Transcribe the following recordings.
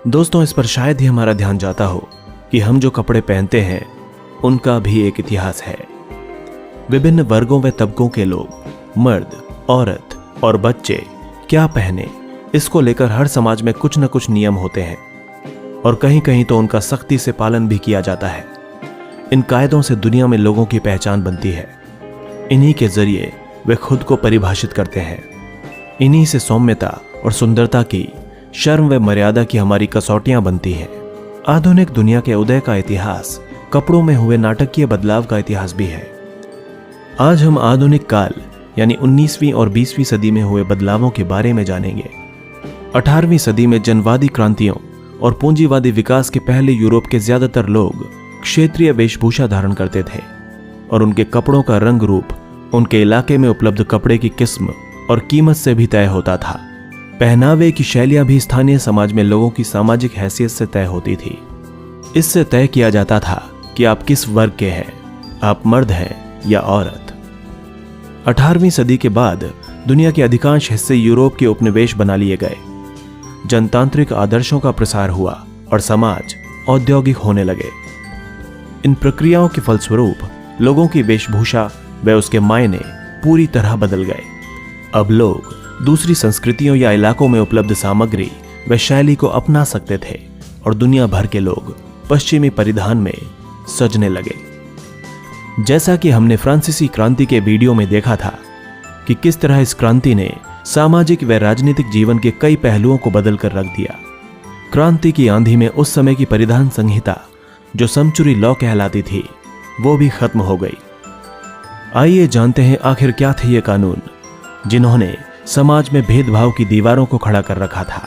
दोस्तों, इस पर शायद ही हमारा ध्यान जाता हो कि हम जो कपड़े पहनते हैं उनका भी एक इतिहास है। विभिन्न वर्गों व तबकों के लोग, मर्द, औरत और बच्चे क्या पहने, इसको लेकर हर समाज में कुछ न कुछ नियम होते हैं और कहीं कहीं तो उनका सख्ती से पालन भी किया जाता है। इन कायदों से दुनिया में लोगों की पहचान बनती है। इन्हीं के जरिए वे खुद को परिभाषित करते हैं। इन्हीं से सौम्यता और सुंदरता की, शर्म व मर्यादा की हमारी कसौटियां बनती हैं। आधुनिक दुनिया के उदय का इतिहास कपड़ों में हुए नाटकीय बदलाव का इतिहास भी है। आज हम आधुनिक काल यानी 19वीं और 20वीं सदी में हुए बदलावों के बारे में जानेंगे। 18वीं सदी में जनवादी क्रांतियों और पूंजीवादी विकास के पहले यूरोप के ज्यादातर लोग क्षेत्रीय वेशभूषा धारण करते थे और उनके कपड़ों का रंग रूप उनके इलाके में उपलब्ध कपड़े की किस्म और कीमत से भी तय होता था। पहनावे की शैलियां भी स्थानीय समाज में लोगों की सामाजिक हैसियत से तय होती थी। इससे तय किया जाता था कि आप किस वर्ग के हैं, आप मर्द हैं या औरत। 18वीं सदी के बाद दुनिया के अधिकांश हिस्से यूरोप के उपनिवेश बना लिए गए। जनतांत्रिक आदर्शों का प्रसार हुआ और समाज औद्योगिक होने लगे। इन प्रक्रियाओं के फलस्वरूप लोगों की वेशभूषा व उसके मायने पूरी तरह बदल गए। अब लोग दूसरी संस्कृतियों या इलाकों में उपलब्ध सामग्री व शैली को अपना सकते थे और दुनिया भर के लोग पश्चिमी परिधान में सजने लगे। जैसा कि हमने फ्रांसीसी क्रांति के वीडियो में देखा था कि किस तरह इस क्रांति ने सामाजिक व राजनीतिक जीवन के कई पहलुओं को बदल कर रख दिया। क्रांति की आंधी में उस समय की परिधान संहिता, जो सेंचुरी लॉ कहलाती थी, वो भी खत्म हो गई। आइए जानते हैं आखिर क्या थे ये कानून जिन्होंने समाज में भेदभाव की दीवारों को खड़ा कर रखा था।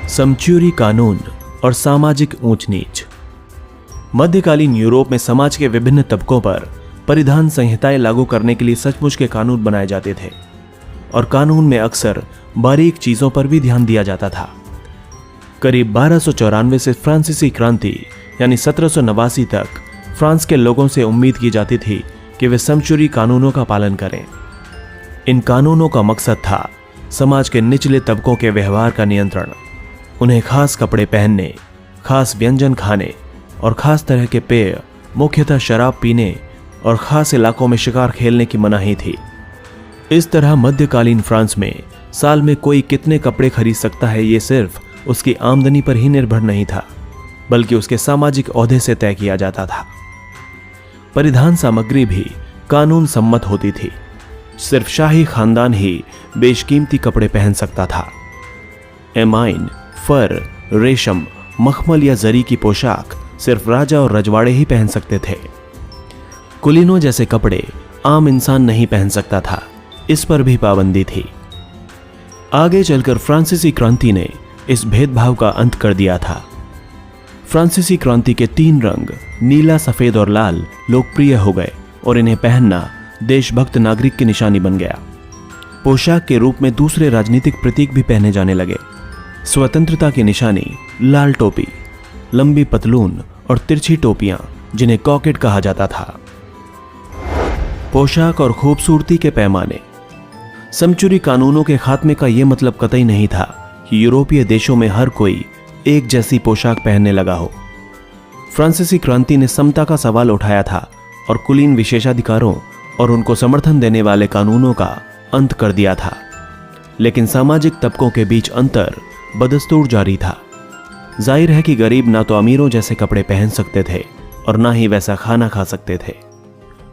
सेंचुरी कानून और सामाजिक ऊंच नीच। मध्यकालीन यूरोप में समाज के विभिन्न तबकों पर परिधान संहिताएं लागू करने के लिए सचमुच के कानून बनाए जाते थे और कानून में अक्सर बारीक चीजों पर भी ध्यान दिया जाता था। करीब 1294 से फ्रांसीसी क्रांति यानी 1789 तक फ्रांस के लोगों से उम्मीद की जाती थी कि वे सेंचुरी कानूनों का पालन करें। इन कानूनों का मकसद था समाज के निचले तबकों के व्यवहार का नियंत्रण, उन्हें खास कपड़े पहनने, खास व्यंजन खाने और खास तरह के पेय, मुख्यतः शराब पीने और खास इलाकों में शिकार खेलने की मनाही थी। इस तरह मध्यकालीन फ्रांस में साल में कोई कितने कपड़े खरीद सकता है, ये सिर्फ उसकी आमदनी पर ही निर्भर नहीं था, बल्कि उसके सामाजिक ओहदे से तय किया जाता था। परिधान सामग्री भी कानून सम्मत होती थी। सिर्फ शाही खानदान ही बेशकीमती कपड़े पहन सकता था। एमाइन, फर, रेशम, मखमल या जरी की पोशाक सिर्फ राजा और रजवाड़े ही पहन सकते थे। कुलीनों जैसे कपड़े आम इंसान नहीं पहन सकता था, इस पर भी पाबंदी थी। आगे चलकर फ्रांसीसी क्रांति ने इस भेदभाव का अंत कर दिया था। फ्रांसीसी क्रांति के 3 रंग नीला, सफेद और लाल लोकप्रिय हो गए और इन्हें पहनना देशभक्त नागरिक की निशानी बन गया। पोशाक के रूप में दूसरे राजनीतिक प्रतीक भी पहने जाने लगे। स्वतंत्रता की निशानी लाल टोपी, लंबी पतलून और तिरछी टोपियां जिन्हें कॉकेट कहा जाता था। पोशाक और खूबसूरती के पैमाने। सेंचुरी कानूनों के खात्मे का यह मतलब कतई नहीं था कि यूरोपीय देशों में हर कोई एक जैसी पोशाक पहनने लगा हो। फ्रांसीसी क्रांति ने समता का सवाल उठाया था और कुलीन विशेषाधिकारों और उनको समर्थन देने वाले कानूनों का अंत कर दिया था। लेकिन सामाजिक तबकों के बीच अंतर बदस्तूर जारी था। जाहिर है कि गरीब ना तो अमीरों जैसे कपड़े पहन सकते थे और ना ही वैसा खाना खा सकते थे।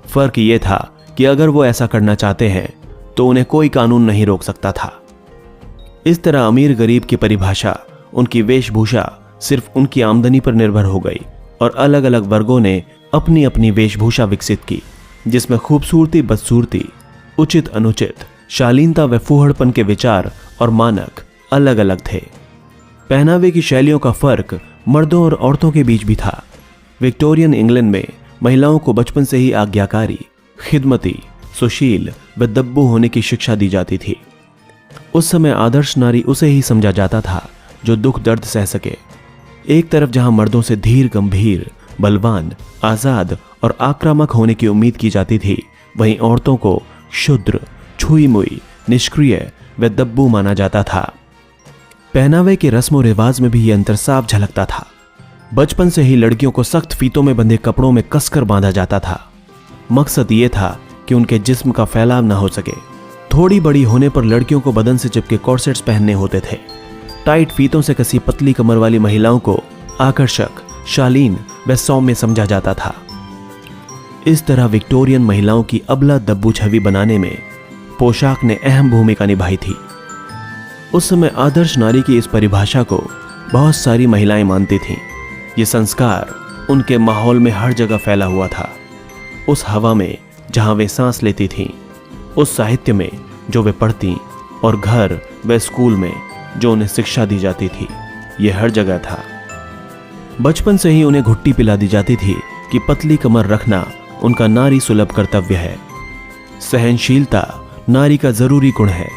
फर्क ये था कि अगर वो ऐसा करना चाहते हैं तो उन्हें कोई कानून नहीं रोक सकता था। इस तरह अमीर गरीब की परिभाषा, उनकी वेशभूषा सिर्फ उनकी आमदनी पर निर्भर हो गई और अलग अलग वर्गों ने अपनी अपनी वेशभूषा विकसित की, जिसमें खूबसूरती, बदसूरती, उचित अनुचित, शालीनता व फूहड़पन के विचार और मानक अलग अलग थे। पहनावे की शैलियों का फर्क मर्दों और औरतों के बीच भी था। विक्टोरियन इंग्लैंड में महिलाओं को बचपन से ही आज्ञाकारी, खिदमती, सुशील व दब्बू होने की शिक्षा दी जाती थी। उस समय आदर्श नारी उसे ही समझा जाता था जो दुख दर्द सह सके। एक तरफ जहां मर्दों से धीर, गंभीर, बलवान, आजाद और आक्रामक होने की उम्मीद की जाती थी, वहीं औरतों को क्षुद्र, छुई मुई, निष्क्रिय व दब्बू माना जाता था। पहनावे के रस्म और रिवाज में भी यह अंतर साफ झलकता था। बचपन से ही लड़कियों को सख्त फीतों में बंधे कपड़ों में कसकर बांधा जाता था। मकसद ये था कि उनके जिस्म का फैलाव न हो सके। थोड़ी बड़ी होने पर लड़कियों को बदन से चिपके कॉर्सेट्स पहनने होते थे। टाइट फीतों से कसी पतली कमर वाली महिलाओं को आकर्षक, शालीन व सौम्य समझा जाता था। इस तरह विक्टोरियन महिलाओं की अबला दब्बू छवि बनाने में पोशाक ने अहम भूमिका निभाई थी। उस समय आदर्श नारी की इस परिभाषा को बहुत सारी महिलाएं मानती थीं। ये संस्कार उनके माहौल में हर जगह फैला हुआ था। उस हवा में जहां वे सांस लेती थीं, उस साहित्य में जो वे पढ़ती और घर व स्कूल में जो उन्हें शिक्षा दी जाती थी, ये हर जगह था। बचपन से ही उन्हें घुट्टी पिला दी जाती थी कि पतली कमर रखना उनका नारी सुलभ कर्तव्य है। सहनशीलता नारी का जरूरी गुण है।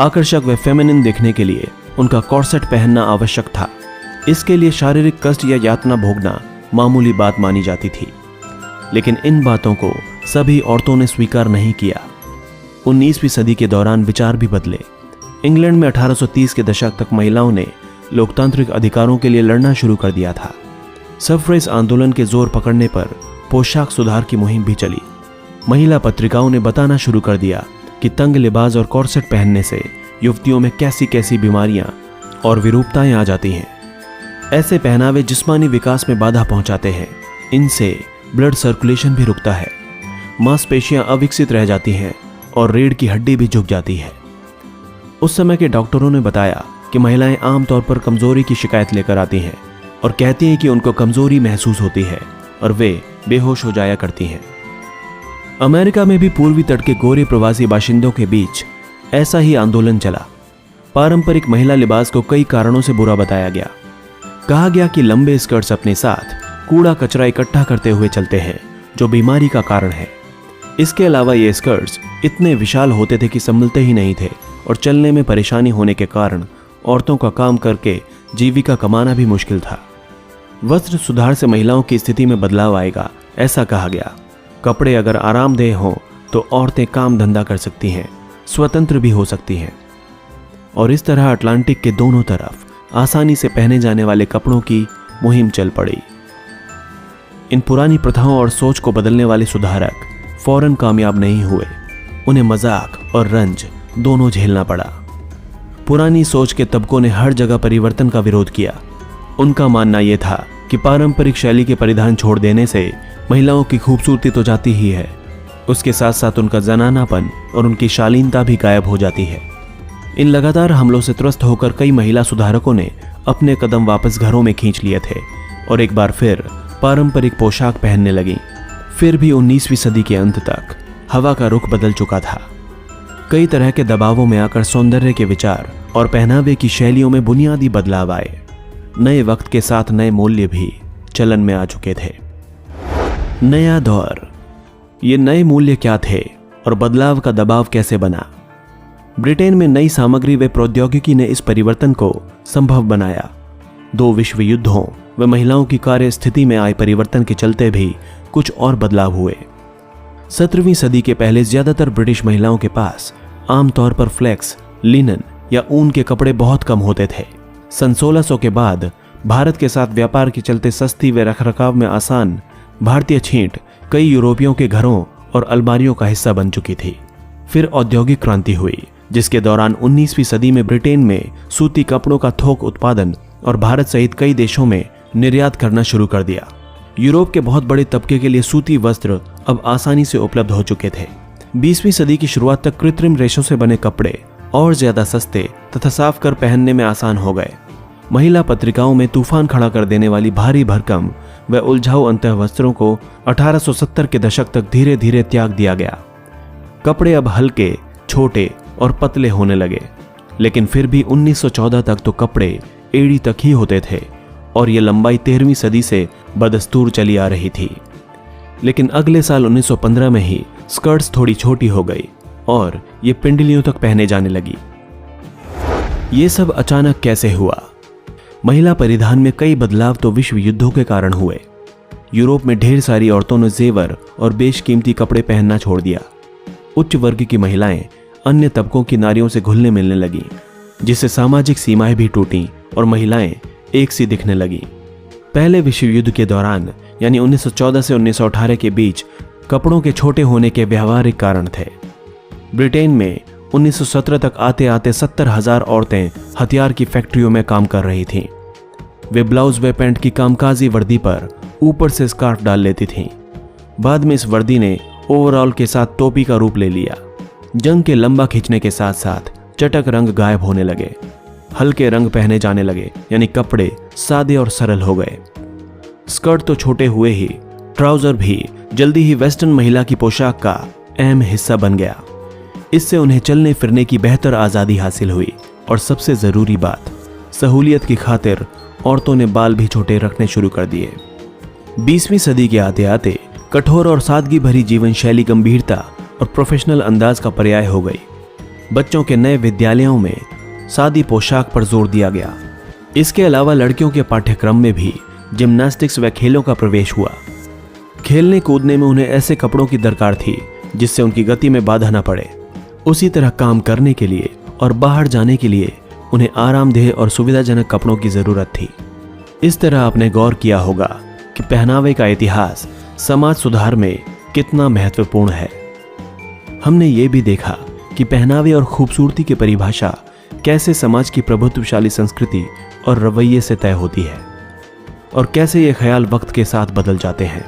आकर्षक व फेमिनिन दिखने के लिए उनका कॉर्सेट पहनना आवश्यक था। इसके लिए शारीरिक कष्ट या यातना भोगना मामूली बात मानी जाती थी। लेकिन इन बातों को सभी औरतों ने स्वीकार नहीं किया। 19वीं सदी के दौरान विचार भी बदले। इंग्लैंड में 1830 के दशक तक महिलाओं ने लोकतांत्रिक अधिकारों के लिए लड़ना शुरू कर दिया था। सफ्रेज आंदोलन के जोर पकड़ने पर पोशाक सुधार की मुहिम भी चली। महिला पत्रिकाओं ने बताना शुरू कर दिया कि तंग लिबास और कॉर्सेट पहनने से युवतियों में कैसी कैसी बीमारियां और विरूपताएं आ जाती हैं। ऐसे पहनावे जिस्मानी विकास में बाधा पहुंचाते हैं। इनसे ब्लड सर्कुलेशन भी रुकता है, मांसपेशियां अविकसित रह जाती हैं और रीढ़ की हड्डी भी झुक जाती है। उस समय के डॉक्टरों ने बताया कि महिलाएं आमतौर पर कमजोरी की शिकायत लेकर आती हैं और कहती हैं कि उनको कमजोरी महसूस होती है और वे बेहोश हो जाया करती हैं। अमेरिका में भी पूर्वी तट के गोरे प्रवासी बाशिंदों के बीच ऐसा ही आंदोलन चला। पारंपरिक महिला लिबास को कई कारणों से बुरा बताया गया। कहा गया कि लंबे स्कर्ट्स अपने साथ कूड़ा कचरा इकट्ठा करते हुए चलते हैं, जो बीमारी का कारण है। इसके अलावा ये स्कर्ट्स इतने विशाल होते थे कि संभलते ही नहीं थे और चलने में परेशानी होने के कारण औरतों का काम करके जीविका कमाना भी मुश्किल था। वस्त्र सुधार से महिलाओं की स्थिति में बदलाव आएगा, ऐसा कहा गया। कपड़े अगर आरामदेह हों तो औरतें काम धंधा कर सकती हैं, स्वतंत्र भी हो सकती हैं। और इस तरह अटलांटिक के दोनों तरफ आसानी से पहने जाने वाले कपड़ों की मुहिम चल पड़ी। इन पुरानी प्रथाओं और सोच को बदलने वाले सुधारक फौरन कामयाब नहीं हुए। उन्हें मजाक और रंज दोनों झेलना पड़ा। पुरानी सोच के तबकों ने हर जगह परिवर्तन का विरोध किया। उनका मानना यह था कि पारंपरिक शैली के परिधान छोड़ देने से महिलाओं की खूबसूरती तो जाती ही है, उसके साथ साथ उनका जनानापन और उनकी शालीनता भी गायब हो जाती है। इन लगातार हमलों से त्रस्त होकर कई महिला सुधारकों ने अपने कदम वापस घरों में खींच लिए थे और एक बार फिर पारंपरिक पोशाक पहनने लगी। फिर भी 19वीं सदी के अंत तक हवा का रुख बदल चुका था। कई तरह के दबावों में आकर सौंदर्य के विचार और पहनावे की शैलियों में बुनियादी बदलाव आए। नए वक्त के साथ नए मूल्य भी चलन में आ चुके थे। नया दौर, ये नए मूल्य क्या थे और बदलाव का दबाव कैसे बना? ब्रिटेन में नई सामग्री व प्रौद्योगिकी ने इस परिवर्तन को संभव बनाया। 2 विश्व युद्धों व महिलाओं की कार्य स्थिति में आए परिवर्तन के चलते भी कुछ और बदलाव हुए। 17वीं सदी के पहले ज्यादातर ब्रिटिश महिलाओं के पास आमतौर पर फ्लेक्स, लिनन या ऊन के कपड़े बहुत कम होते थे। सन 1600 के बाद भारत के साथ व्यापार के चलते सस्ती व रखरखाव में आसान भारतीय छींट कई यूरोपियों के घरों और अलमारियों का हिस्सा बन चुकी थी। फिर औद्योगिक क्रांति हुई, जिसके दौरान 19वीं सदी में ब्रिटेन में सूती कपड़ों का थोक उत्पादन और भारत सहित कई देशों में निर्यात करना शुरू कर दिया। यूरोप के बहुत बड़े तबके के लिए सूती वस्त्र अब आसानी से उपलब्ध हो चुके थे। 20वीं सदी की शुरुआत तक कृत्रिम रेशों से बने कपड़े और ज्यादा सस्ते तथा साफ कर पहनने में आसान हो गए। महिला पत्रिकाओं में तूफान खड़ा कर देने वाली भारी भरकम व उलझाऊ अंतः वस्त्रों को 1870 के दशक तक धीरे धीरे त्याग दिया गया। कपड़े अब हल्के, छोटे और पतले होने लगे, लेकिन फिर भी 1914 तक तो कपड़े एड़ी तक ही होते थे और ये लंबाई 13वीं सदी से बदस्तूर चली आ रही थी। लेकिन अगले साल 1915 में ही स्कर्ट्स थोड़ी छोटी हो गई और ये पिंडलियों तक पहने जाने लगी। ये सब अचानक कैसे हुआ? महिला परिधान में कई बदलाव तो विश्व युद्धों के कारण हुए। यूरोप में ढेर सारी औरतों ने जेवर और बेशकीमती कपड़े पहनना छोड़ दिया। उच्च वर्ग की महिलाएं अन्य तबकों की नारियों से घुलने मिलने लगीं। जिससे सामाजिक सीमाएं भी टूटी और महिलाएं एक सी दिखने लगी। पहले विश्व युद्ध के दौरान यानी 1914 से 1918 के बीच कपड़ों के छोटे होने के व्यावहारिक कारण थे। ब्रिटेन में 1917 तक आते आते 70,000 औरतें हथियार की फैक्ट्रियों में काम कर रही थीं। वे ब्लाउज व पैंट की कामकाजी वर्दी पर ऊपर से स्कार्फ डाल लेती थीं। बाद में इस वर्दी ने ओवरऑल के साथ टोपी का रूप ले लिया। जंग के लंबा खींचने के साथ साथ चटक रंग गायब होने लगे, हल्के रंग पहने जाने लगे, यानी कपड़े सादे और सरल हो गए। स्कर्ट तो छोटे हुए ही, ट्राउजर भी जल्दी ही वेस्टर्न महिला की पोशाक का अहम हिस्सा बन गया। इससे उन्हें चलने फिरने की बेहतर आज़ादी हासिल हुई और सबसे ज़रूरी बात, सहूलियत की खातिर औरतों ने बाल भी छोटे रखने शुरू कर दिए। 20वीं सदी के आते आते कठोर और सादगी भरी जीवन शैली गंभीरता और प्रोफेशनल अंदाज का पर्याय हो गई। बच्चों के नए विद्यालयों में सादी पोशाक पर जोर दिया गया। इसके अलावा लड़कियों के पाठ्यक्रम में भी जिम्नास्टिक्स व खेलों का प्रवेश हुआ। खेलने कूदने में उन्हें ऐसे कपड़ों की दरकार थी जिससे उनकी गति में बाधा न पड़े। उसी तरह काम करने के लिए और बाहर जाने के लिए उन्हें आरामदेह और सुविधाजनक कपड़ों की जरूरत थी। इस तरह आपने गौर किया होगा कि पहनावे का इतिहास समाज सुधार में कितना महत्वपूर्ण है। हमने ये भी देखा कि पहनावे और खूबसूरती की परिभाषा कैसे समाज की प्रभुत्वशाली संस्कृति और रवैये से तय होती है और कैसे ये ख्याल वक्त के साथ बदल जाते हैं।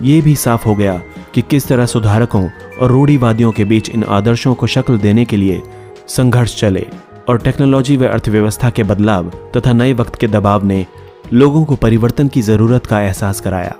ये भी साफ हो गया कि किस तरह सुधारकों और रूढ़िवादियों के बीच इन आदर्शों को शक्ल देने के लिए संघर्ष चले और टेक्नोलॉजी व अर्थव्यवस्था के बदलाव तथा नए वक्त के दबाव ने लोगों को परिवर्तन की जरूरत का एहसास कराया।